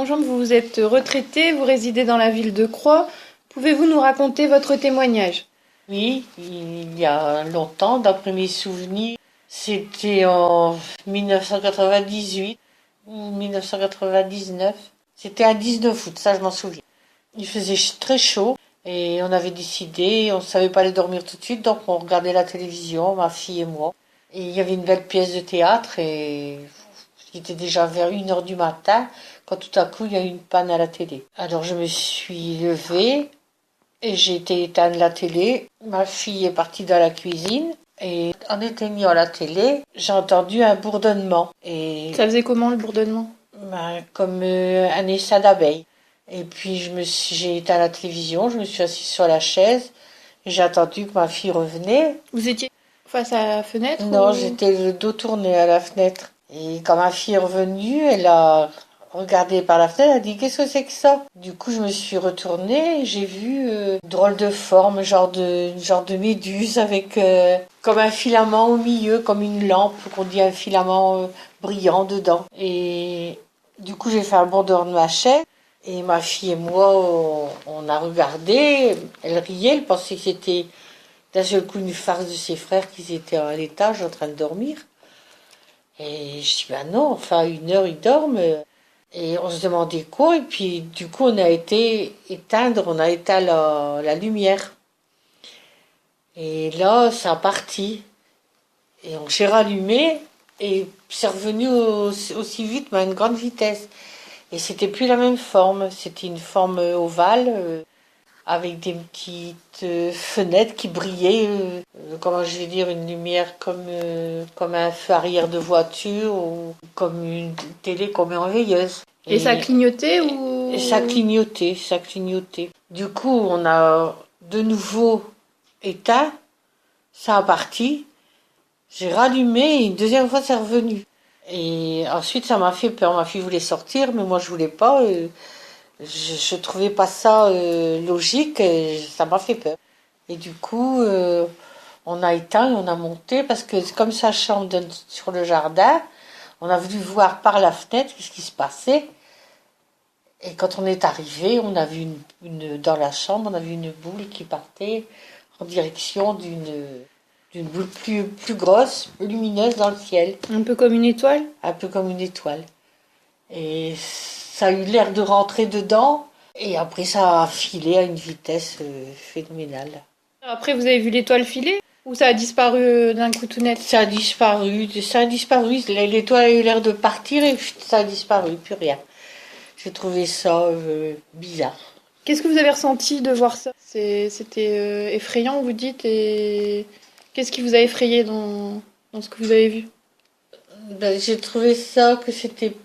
Bonjour, vous vous êtes retraité, vous résidez dans la ville de Croix. Pouvez-vous nous raconter votre témoignage? Oui, il y a longtemps, d'après mes souvenirs, c'était en 1998 ou 1999. C'était un 19 août, ça je m'en souviens. Il faisait très chaud et on avait décidé, on ne savait pas aller dormir tout de suite, donc on regardait la télévision, ma fille et moi. Et il y avait une belle pièce de théâtre et il était déjà vers 1 heure du matin quand tout à coup il y a eu une panne à la télé. Alors je me suis levée et j'ai été éteindre la télé. Ma fille est partie dans la cuisine et en éteignant la télé, j'ai entendu un bourdonnement. Et Ça faisait comment le bourdonnement? comme un essaim d'abeilles. Et puis j'ai éteint la télévision, je me suis assise sur la chaise et j'ai attendu que ma fille revenait. Vous étiez face à la fenêtre Non, ou... j'étais le dos tourné à la fenêtre. Et quand ma fille est revenue, elle a regardé par la fenêtre, elle a dit qu'est-ce que c'est que ça? Du coup, je me suis retournée et j'ai vu une drôle de forme, genre de méduse avec comme un filament au milieu, comme une lampe, qu'on dit un filament brillant dedans. Et du coup, j'ai fait un bond dehors de ma chaise. Et ma fille et moi, on a regardé. Elle riait, elle pensait que c'était d'un seul coup une farce de ses frères qui étaient à l'étage en train de dormir. Et je dis, ben non, enfin, 1 heure, ils dorment. Et on se demandait quoi. Et puis, du coup, on a éteint la lumière. Et là, ça a parti. Et on s'est rallumé. Et c'est revenu aussi vite, mais à une grande vitesse. Et c'était plus la même forme. C'était une forme ovale, avec des petites fenêtres qui brillaient, comment je vais dire, une lumière comme un feu arrière de voiture ou comme une télé qu'on met en veilleuse. Et ça clignotait ou... Et ça clignotait, ça clignotait. Du coup, on a de nouveau éteint, ça a parti, j'ai rallumé et une deuxième fois c'est revenu. Et ensuite ça m'a fait peur, ma fille voulait sortir mais moi je voulais pas. Je trouvais pas ça logique et ça m'a fait peur. Et du coup, on a éteint et on a monté parce que comme sa chambre donne sur le jardin, on a voulu voir par la fenêtre ce qui se passait. Et quand on est arrivé, on a vu dans la chambre, on a vu une boule qui partait en direction d'une boule plus grosse, lumineuse dans le ciel. Un peu comme une étoile? Un peu comme une étoile. Et ça a eu l'air de rentrer dedans. Et après, ça a filé à une vitesse phénoménale. Après, vous avez vu l'étoile filer? Ou ça a disparu d'un coup tout net? Ça a disparu. L'étoile a eu l'air de partir et ça a disparu, plus rien. J'ai trouvé ça bizarre. Qu'est-ce que vous avez ressenti de voir ça? C'était effrayant, vous dites, et qu'est-ce qui vous a effrayé dans ce que vous avez vu? J'ai trouvé ça que c'était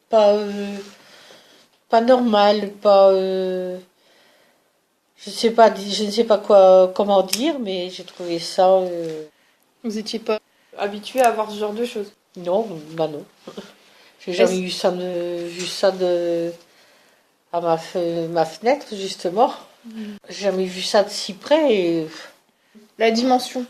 pas normal, je ne sais pas comment dire, mais j'ai trouvé ça. Vous n'étiez pas habitué à voir ce genre de choses? Non, bah non. J'ai jamais vu ça, à ma fenêtre, justement. J'ai jamais vu ça de si près. La dimension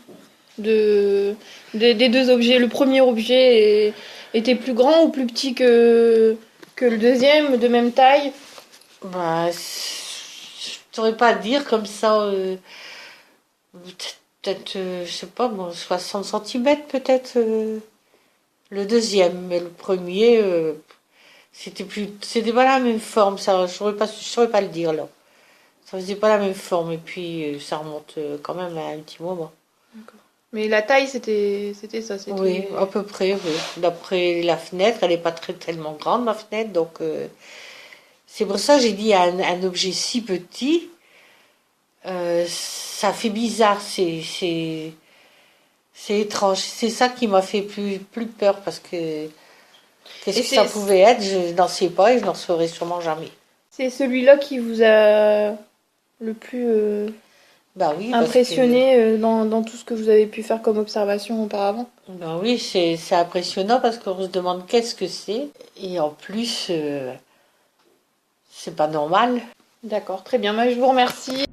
des deux objets. Le premier objet était plus grand ou plus petit que le deuxième, de même taille? Je ne saurais pas dire comme ça. Peut-être, je sais pas, bon, 60 cm peut-être. Le deuxième, mais le premier, c'était pas la même forme. Ça, je saurais pas le dire là. Ça faisait pas la même forme et puis ça remonte quand même à un petit moment. D'accord. Mais la taille, c'était ça. Oui, à peu près, oui. D'après la fenêtre, elle n'est pas tellement grande, ma fenêtre, donc c'est pour ça que j'ai dit un objet si petit, ça fait bizarre, c'est étrange. C'est ça qui m'a fait plus peur parce que qu'est-ce que ça pouvait être, je n'en sais pas et je n'en saurais sûrement jamais. C'est celui-là qui vous a le plus Bah oui, impressionné dans tout ce que vous avez pu faire comme observation auparavant? Ben oui, c'est impressionnant parce qu'on se demande qu'est-ce que c'est. Et en plus, c'est pas normal. D'accord, très bien. Moi, je vous remercie.